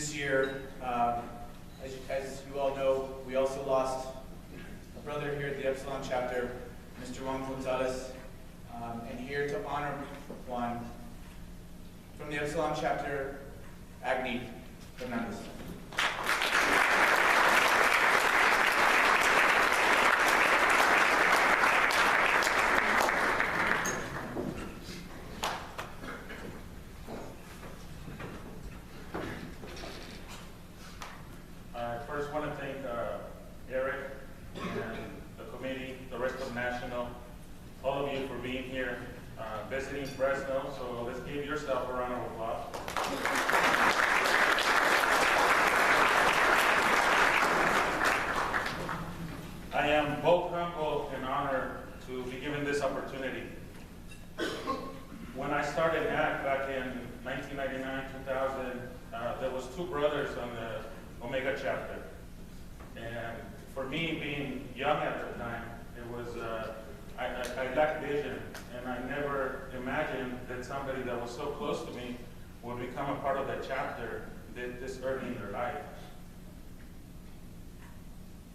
this year, as you all know, we also lost a brother here at the Epsilon chapter, Mr. Juan Gonzalez, and here to honor Juan, from the Epsilon chapter, Agni Fernandez. I first want to thank Eric and the committee, the rest of National, all of you for being here, visiting Fresno. So let's give yourself a round of applause. I am both humbled and honored to be given this opportunity. When I started NAC back in 1999, 2000, there was two brothers on the Omega chapter. And for me, being young at the time, it was, I lacked vision, and I never imagined that somebody that was so close to me would become a part of that chapter this early in their life.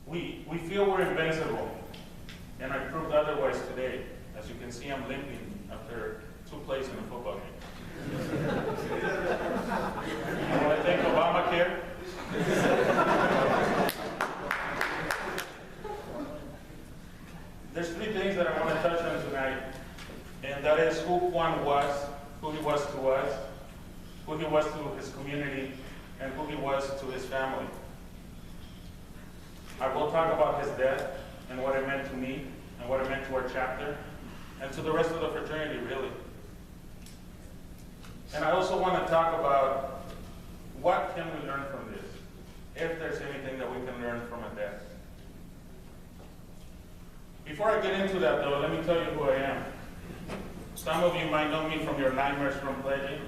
We feel we're invincible, and I proved otherwise today. As you can see, I'm limping after 2 plays in a football game. I want to thank Obamacare. There's 3 things that I want to touch on tonight, and that is who Juan was, who he was to us, who he was to his community, and who he was to his family. I will talk about his death and what it meant to me and what it meant to our chapter and to the rest of the fraternity, really. And I also want to talk about what can we learn from this, if there's anything that we can learn from a death. Before I get into that, though, let me tell you who I am. Some of you might know me from your nightmares from pledging.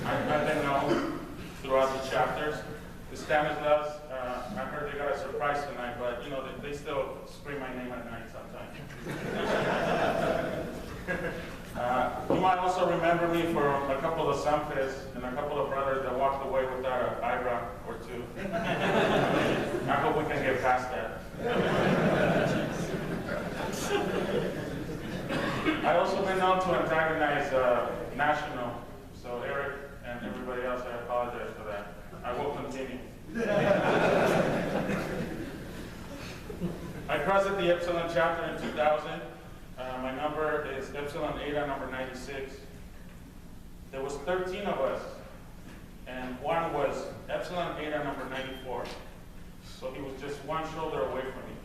I've been known throughout the chapters. The Stanislaus, I heard they got a surprise tonight, but you know, they still scream my name at night sometimes. You might also remember me from a couple of Sanfes and a couple of brothers that walked away without an eyebrow or 2. I hope we can get past that. I also been known to antagonize National, so Eric and everybody else, I apologize for that. I will continue. I crossed at the Epsilon chapter in 2000. My number is Epsilon Eta number 96. There was 13 of us, and Juan was Epsilon Eta number 94. So he was just one shoulder away from me.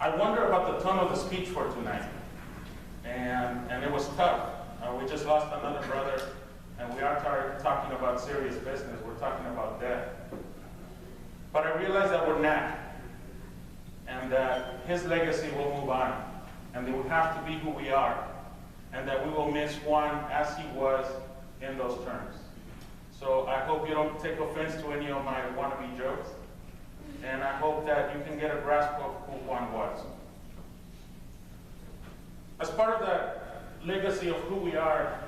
I wonder about the tone of the speech for tonight, and it was tough. We just lost another brother, and we are talking about serious business. We're talking about death. But I realize that we're NAC, and that his legacy will move on, and that we have to be who we are, and that we will miss Juan as he was in those terms. So I hope you don't take offense to any of my wannabe jokes, and I hope that you can get a grasp of who Juan was. As part of that legacy of who we are,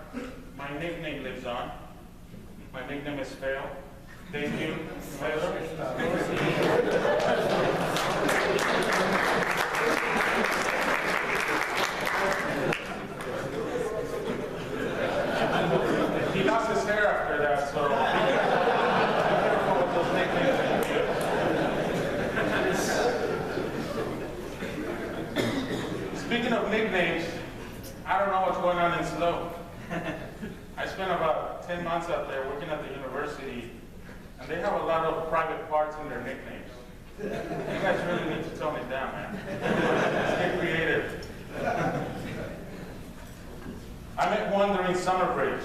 my nickname lives on. My nickname is Fail. Thank you, Pedro. He lost his hair after that, so be careful with those nicknames. Speaking of nicknames, I don't know what's going on in SLO. I spent about 10 months out there working at the university, and they have a lot of private parts in their nicknames. You guys really need to tone it down, man. Let's get creative. I met Juan during summer break,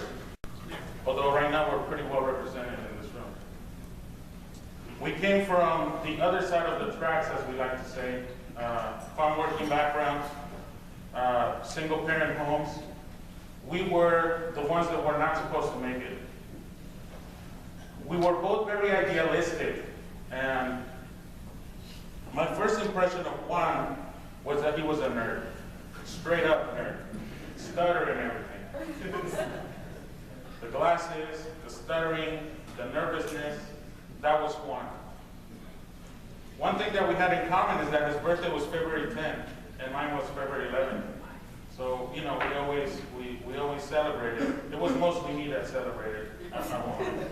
although right now we're pretty well represented in this room. We came from the other side of the tracks, as we like to say, farm working backgrounds, single parent homes. We were the ones that were not supposed to make it. We were both very idealistic, and my first impression of Juan was that he was a nerd, straight up nerd, stutter and everything. The glasses, the stuttering, the nervousness, that was Juan. One thing that we had in common is that his birthday was February 10th, and mine was February 11th. So, you know, we always celebrated. It was mostly me that celebrated. I'm not Juan.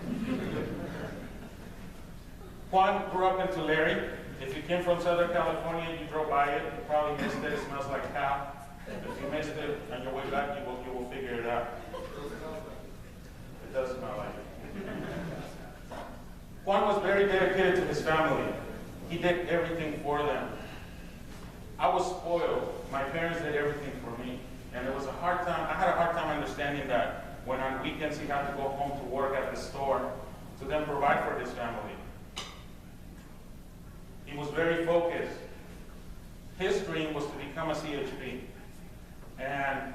Juan grew up in Tulare. If you came from Southern California and you drove by it, you probably missed it. It smells like cow. If you missed it on your way back, you will figure it out. It does smell like it. Juan was very dedicated to his family. He did everything for them. I was spoiled. My parents did everything for me. And it was a hard time. I had a hard time understanding that when on weekends he had to go home to work at the store to then provide for his family. He was very focused. His dream was to become a CHP. And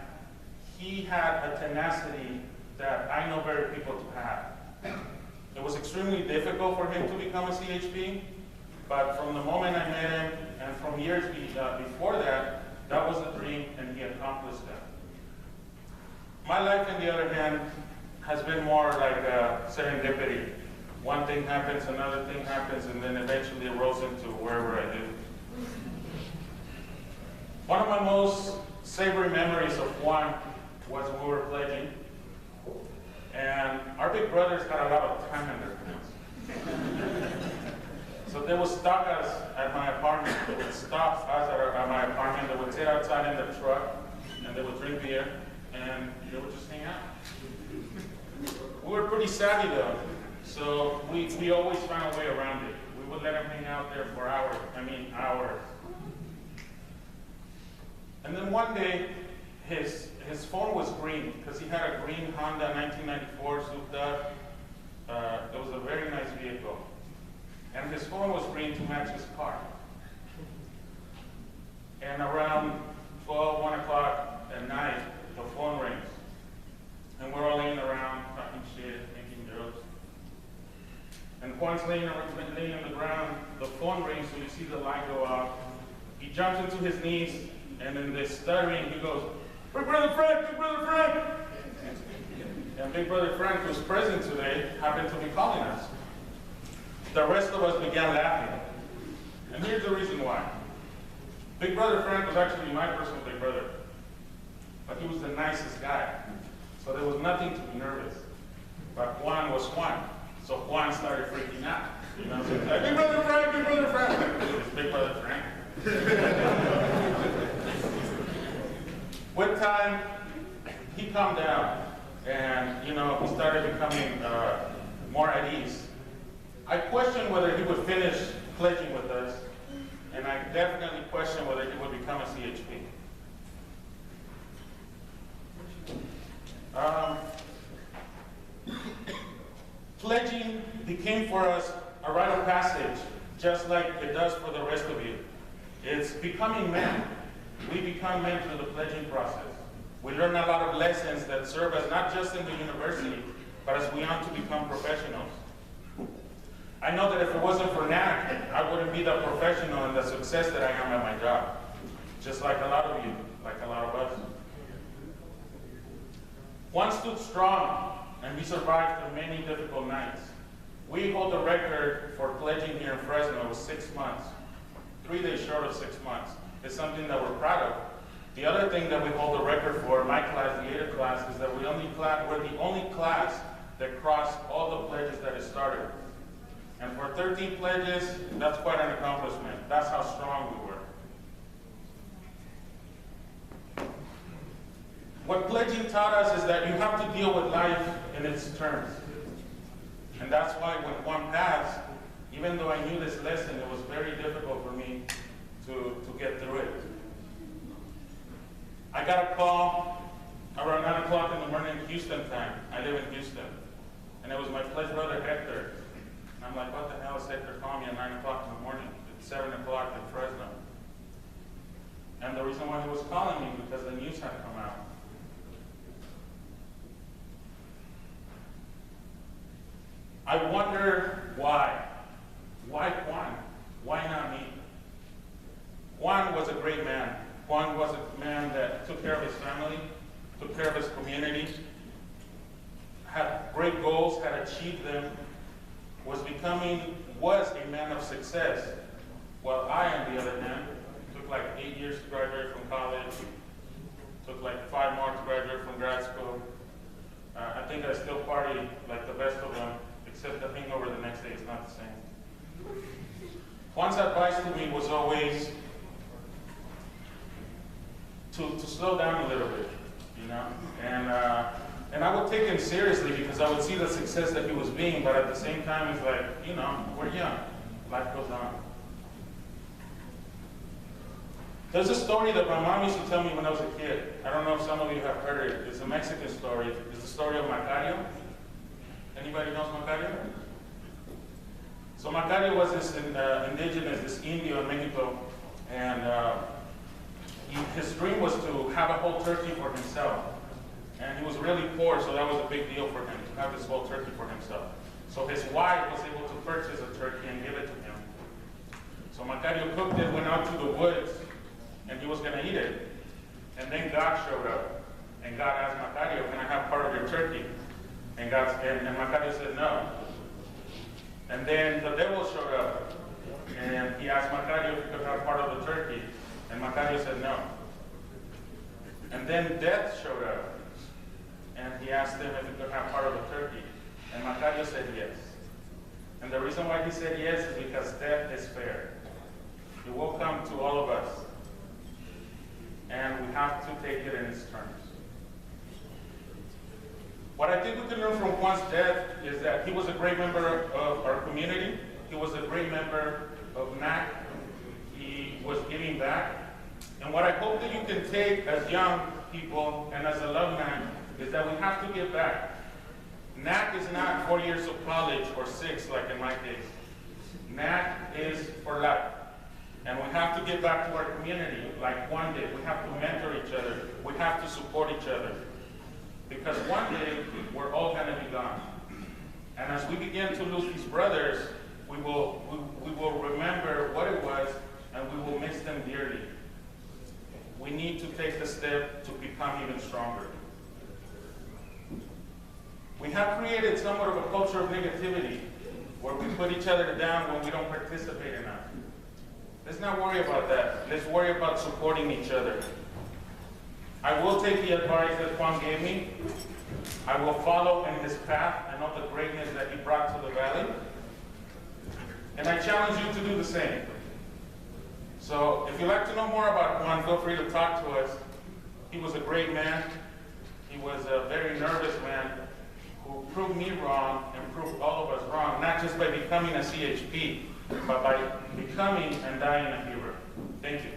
he had a tenacity that I know very people to have. It was extremely difficult for him to become a CHP, but from the moment I met him, and from years before that, that was the dream, and he accomplished that. My life, on the other hand, has been more like serendipity. One thing happens, another thing happens, and then eventually it rolls into wherever I live. One of my most savory memories of Juan was when we were pledging, and our big brothers had a lot of time in their hands. So they would stop us at my apartment. They would stop us at my apartment. They would sit outside in the truck, and they would drink beer, and they would just hang out. We were pretty savvy though, so we always found a way around it. We would let them hang out there for hours. And then one day, his phone was green because he had a green Honda 1994 souped up. It was a very nice vehicle. And his phone was green to match his car. And around 12, 1 o'clock at night, the phone rings. And we're all laying around, talking shit, making jokes. And Juan's laying on the ground, the phone rings, so you see the light go off. He jumps into his knees, and in this stuttering, he goes, Big Brother Frank, Big Brother Frank! And Big Brother Frank, who's present today, happened to be calling us. The rest of us began laughing. And here's the reason why. Big Brother Frank was actually my personal big brother. But he was the nicest guy. So there was nothing to be nervous. But Juan was Juan. So Juan started freaking out. You know, so like, Big Brother Frank, Big Brother Frank. It's Big Brother Frank. With time, he calmed down. And, you know, he started becoming more at ease. I questioned whether he would finish pledging with us, and I definitely questioned whether he would become a CHP. Pledging became for us a rite of passage, just like it does for the rest of you. It's becoming men. We become men through the pledging process. We learn a lot of lessons that serve us not just in the university, but as we want to become professionals. I know that if it wasn't for NAC, I wouldn't be the professional and the success that I am at my job. Just like a lot of you, like a lot of us. Juan stood strong, and he survived through many difficult nights. We hold the record for pledging here in Fresno. It was 6 months. 3 days short of 6 months. It's something that we're proud of. The other thing that we hold the record for, my class, the 8 class, is that we're the only class that crossed all the pledges that it started. And for 13 pledges, that's quite an accomplishment. That's how strong we were. What pledging taught us is that you have to deal with life in its terms. And that's why when Juan passed, even though I knew this lesson, it was very difficult for me to get through it. I got a call around 9 o'clock in the morning Houston time. I live in Houston. And it was my pledge brother, Hector. And I'm like, what the hell is Hector calling me at 9 o'clock in the morning? It's 7 o'clock in Fresno. And the reason why he was calling me because the news had come out. I wonder why. Why Juan? Why not me? Juan was a great man. Juan was a man that took care of his family, took care of his community, had great goals, had achieved them, was a man of success. While I, on the other hand, took like 8 years to graduate from college, took like 5 more to graduate from grad school. I think I still party like the best of them, except the hangover the next day is not the same. Juan's advice to me was always to slow down a little bit, you know? And I would take him seriously because I would see the success that he was being, but at the same time, it's like, you know, we're young. Life goes on. There's a story that my mom used to tell me when I was a kid. I don't know if some of you have heard it. It's a Mexican story. It's the story of Macario. Anybody knows Macario? So Macario was this indigenous, this Indio in Mexico, and his dream was to have a whole turkey for himself. And he was really poor, so that was a big deal for him, to have this whole turkey for himself. So his wife was able to purchase a turkey and give it to him. So Macario cooked it, went out to the woods, and he was going to eat it. And then God showed up, and God asked Macario, can I have part of your turkey? And Macario said no. And then the devil showed up, and he asked Macario if he could have part of the turkey, and Macario said no. And then death showed up, and he asked him if he could have part of the turkey, and Macario said yes. And the reason why he said yes is because death is fair. It will come to all of us, and we have to take it in its terms. What I think we can learn from Juan's death is that he was a great member of our community. He was a great member of NAC. He was giving back. And what I hope that you can take as young people and as alumni is that we have to give back. NAC is not 4 years of college or 6 like in my case. NAC is for life. And we have to give back to our community like Juan did. We have to mentor each other. We have to support each other. Because one day, we're all going to be gone. And as we begin to lose these brothers, we will remember what it was, and we will miss them dearly. We need to take the step to become even stronger. We have created somewhat of a culture of negativity, where we put each other down when we don't participate enough. Let's not worry about that. Let's worry about supporting each other. I will take the advice that Juan gave me. I will follow in his path and all the greatness that he brought to the valley. And I challenge you to do the same. So if you'd like to know more about Juan, feel free to talk to us. He was a great man. He was a very nervous man who proved me wrong and proved all of us wrong, not just by becoming a CHP, but by becoming and dying a hero. Thank you.